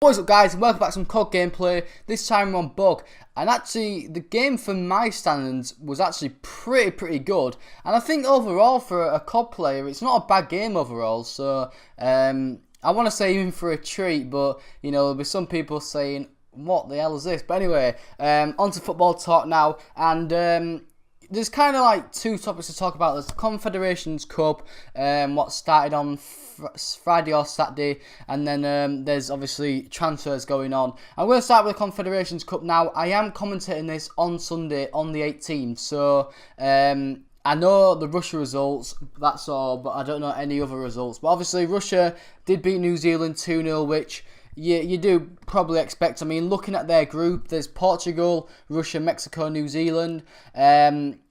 What's up guys, and welcome back to some COD gameplay. This time we're on Bug, and actually the game from my standards was actually pretty good, and I think overall for a COD player it's not a bad game overall, so I want to say even for a treat, but you know there'll be some people saying what the hell is this, but anyway, on to football talk now, and there's kind of like two topics to talk about. There's the Confederations Cup, what started on Friday or Saturday, and then there's obviously transfers going on. I'm going to start with the Confederations Cup now. I am commentating this on Sunday on the 18th, so I know the Russia results, that's all, but I don't know any other results. But obviously Russia did beat New Zealand 2-0, which you do probably expect. I mean, looking at their group, there's Portugal, Russia, Mexico, New Zealand.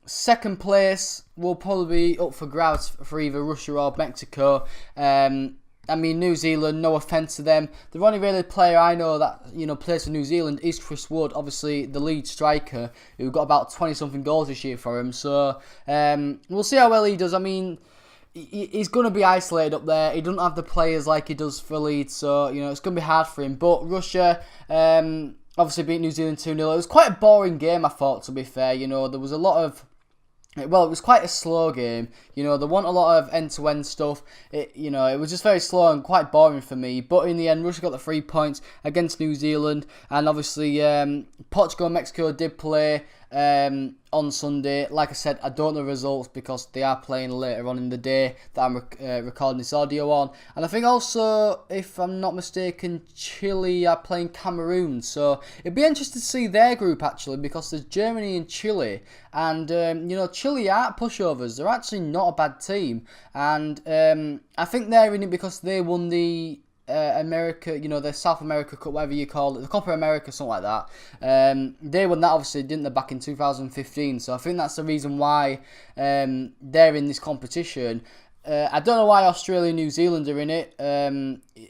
Second place will probably be up for grabs for either Russia or Mexico. I mean, New Zealand, no offence to them. The only really player I know that plays for New Zealand is Chris Wood, obviously the lead striker, who got about 20-something goals this year for him. So we'll see how well he does. I mean, he's going to be isolated up there. He doesn't have the players like he does for Leeds, so it's going to be hard for him. But Russia obviously beat New Zealand 2-0. It was quite a boring game, I thought, to be fair. There was a lot of... Well, it was quite a slow game. There wasn't a lot of end-to-end stuff. It was just very slow and quite boring for me. But in the end, Russia got the 3 points against New Zealand. And obviously, Portugal and Mexico did play on Sunday. Like I said, I don't know the results because they are playing later on in the day that I'm recording this audio on. And I think also, if I'm not mistaken, Chile are playing Cameroon. So it'd be interesting to see their group actually, because there's Germany and Chile. And, Chile aren't pushovers. They're actually not a bad team. And I think they're in it because they won the America, the South America Cup, whatever you call it, the Copa America, something like that. They won that, obviously, didn't they, back in 2015. So I think that's the reason why they're in this competition. I don't know why Australia and New Zealand are in it.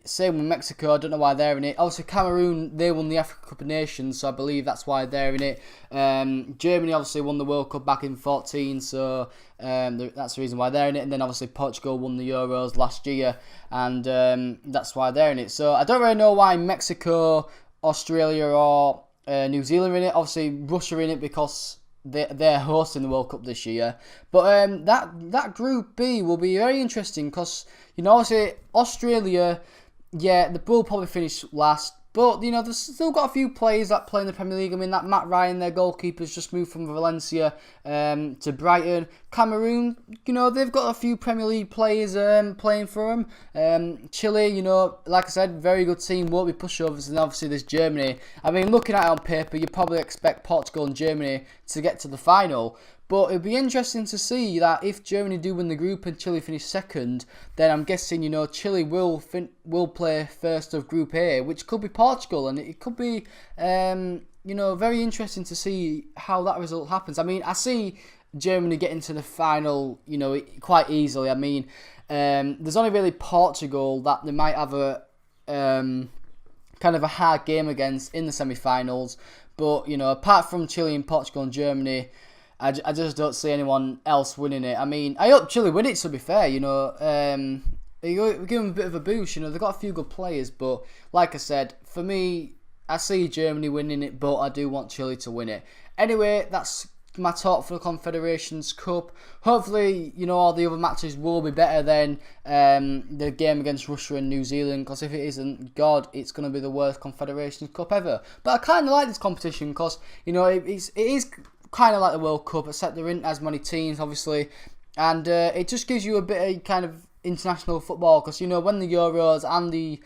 Same with Mexico, I don't know why they're in it. Obviously, Cameroon, they won the Africa Cup of Nations, so I believe that's why they're in it. Germany obviously won the World Cup back in 2014, so that's the reason why they're in it. And then obviously Portugal won the Euros last year, and that's why they're in it. So I don't really know why Mexico, Australia, or New Zealand are in it. Obviously, Russia are in it because they're hosting the World Cup this year. But that Group B will be very interesting because, obviously, Australia, yeah, they will probably finish last. But, they've still got a few players that play in the Premier League. I mean, that Matt Ryan, their goalkeeper's just moved from Valencia to Brighton. Cameroon, they've got a few Premier League players playing for them. Chile, like I said, very good team, won't be pushovers. And obviously there's Germany. I mean, looking at it on paper, you probably expect Portugal and Germany to get to the final. But it'd be interesting to see that if Germany do win the group and Chile finish second, then I'm guessing, Chile will play first of Group A, which could be Portugal, and it could be, very interesting to see how that result happens. I mean, I see Germany getting to the final, quite easily. I mean, there's only really Portugal that they might have a kind of a hard game against in the semi-finals. But, apart from Chile and Portugal and Germany, I just don't see anyone else winning it. I mean, I hope Chile win it, to be fair, give them a bit of a boost. They've got a few good players, but like I said, for me, I see Germany winning it, but I do want Chile to win it. Anyway, that's my talk for the Confederations Cup. Hopefully, all the other matches will be better than the game against Russia and New Zealand, because if it isn't, God, it's going to be the worst Confederations Cup ever. But I kind of like this competition because, it is kind of like the World Cup, except there isn't as many teams, obviously, and it just gives you a bit of kind of international football, because when the Euros and the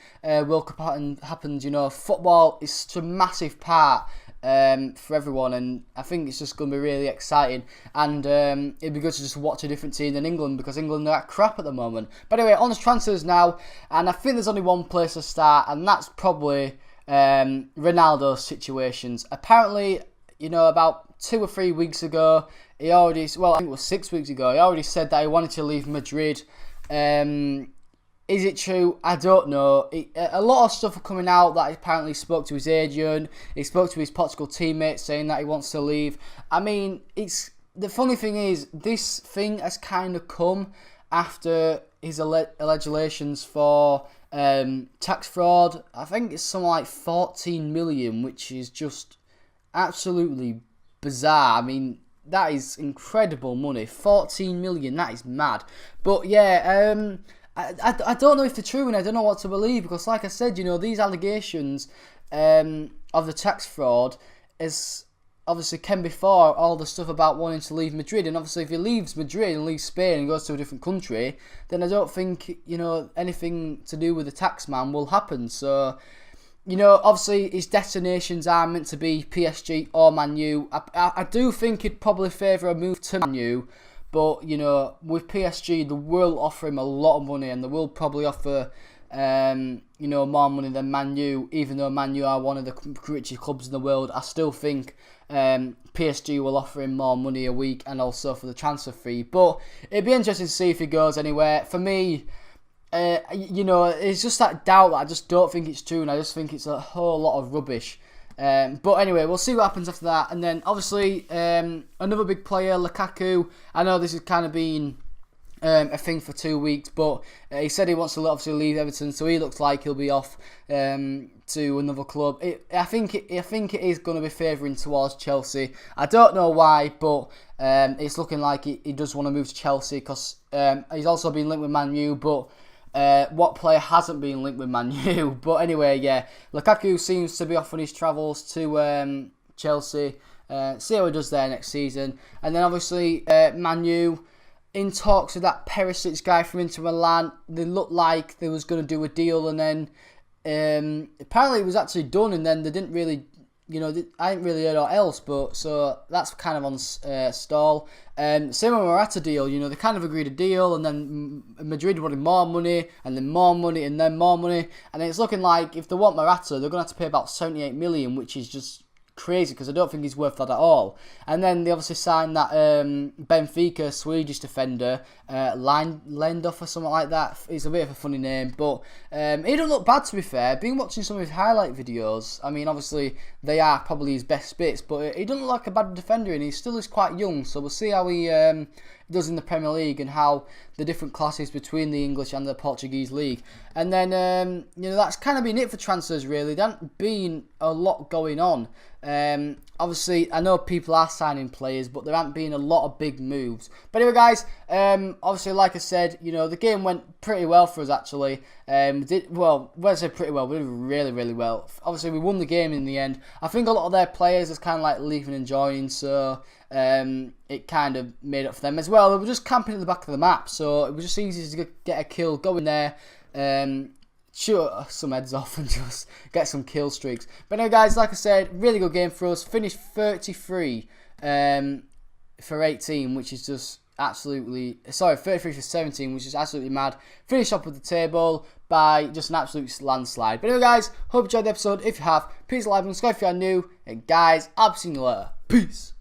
World Cup happens, football is such a massive part for everyone, and I think it's just going to be really exciting, and it'd be good to just watch a different team than England, because England are crap at the moment. But anyway, on to transfers now, and I think there's only one place to start, and that's probably Ronaldo's situations. Apparently, about 2 or 3 weeks ago, I think it was 6 weeks ago, he already said that he wanted to leave Madrid. Is it true? I don't know. A lot of stuff are coming out that he apparently spoke to his agent, he spoke to his Portugal teammates saying that he wants to leave. I mean, the funny thing is, this thing has kind of come after his allegations for Tax fraud, I think it's something like 14 million, which is just absolutely bizarre. I mean, that is incredible money. 14 million, that is mad. But yeah, I don't know if they're true, and I don't know what to believe, because like I said, you know, these allegations of the tax fraud is obviously came before all the stuff about wanting to leave Madrid. And obviously if he leaves Madrid and leaves Spain and goes to a different country, then I don't think, you know, anything to do with the tax man will happen. So, you know, obviously his destinations are meant to be PSG or Man U. I do think he'd probably favour a move to Man U, but, you know, with PSG, they will offer him a lot of money, and they will probably offer you know, more money than Man U. Even though Man U are one of the richest clubs in the world, I still think PSG will offer him more money a week, and also for the transfer fee. But it'd be interesting to see if he goes anywhere. For me, you know, it's just that doubt that I just don't think it's true, and I just think it's a whole lot of rubbish. But anyway, we'll see what happens after that. And then obviously another big player, Lukaku. I know this has kind of been a thing for 2 weeks, but he said he wants to obviously leave Everton, so he looks like he'll be off to another club. I think it is going to be favouring towards Chelsea. I don't know why, but it's looking like he does want to move to Chelsea, because he's also been linked with Man U, but what player hasn't been linked with Man U? But anyway, yeah, Lukaku seems to be off on his travels to Chelsea. See how he does there next season. And then obviously Man U, in talks with that Perisic guy from Inter Milan. They looked like they was going to do a deal, and then apparently it was actually done, and then they didn't really, you know, I didn't really heard what else, but so that's kind of on stall. Same with Morata deal, you know, they kind of agreed a deal, and then Madrid wanted more money, and then more money, and then more money, and it's looking like if they want Morata, they're going to have to pay about 78 million, which is just crazy, because I don't think he's worth that at all. And then they obviously signed that Benfica Swedish defender, Lendorf or something like that. It's a bit of a funny name, but he don't look bad, to be fair. Been watching some of his highlight videos. I mean, obviously they are probably his best bits, but he doesn't look like a bad defender, and he still is quite young. So we'll see how he does in the Premier League, and how the different classes between the English and the Portuguese league. And then you know, that's kind of been it for transfers, really. There hasn't been a lot going on. Obviously, I know people are signing players, but there haven't been a lot of big moves. But anyway, guys, obviously, like I said, you know, the game went pretty well for us, actually. When I say pretty well, we did really, really well. Obviously, we won the game in the end. I think a lot of their players is kind of like leaving and joining, so it kind of made up for them as well. They were just camping at the back of the map, so it was just easy to get a kill, go in there, shoot some heads off, and just get some kill streaks. But anyway, guys, like I said, really good game for us. Finished 33 for 18, which is just absolutely... Sorry, 33 for 17, which is absolutely mad. Finished up with the table by just an absolute landslide. But anyway, guys, hope you enjoyed the episode. If you have, please like and subscribe if you are new. And guys, I'll see you later. Peace.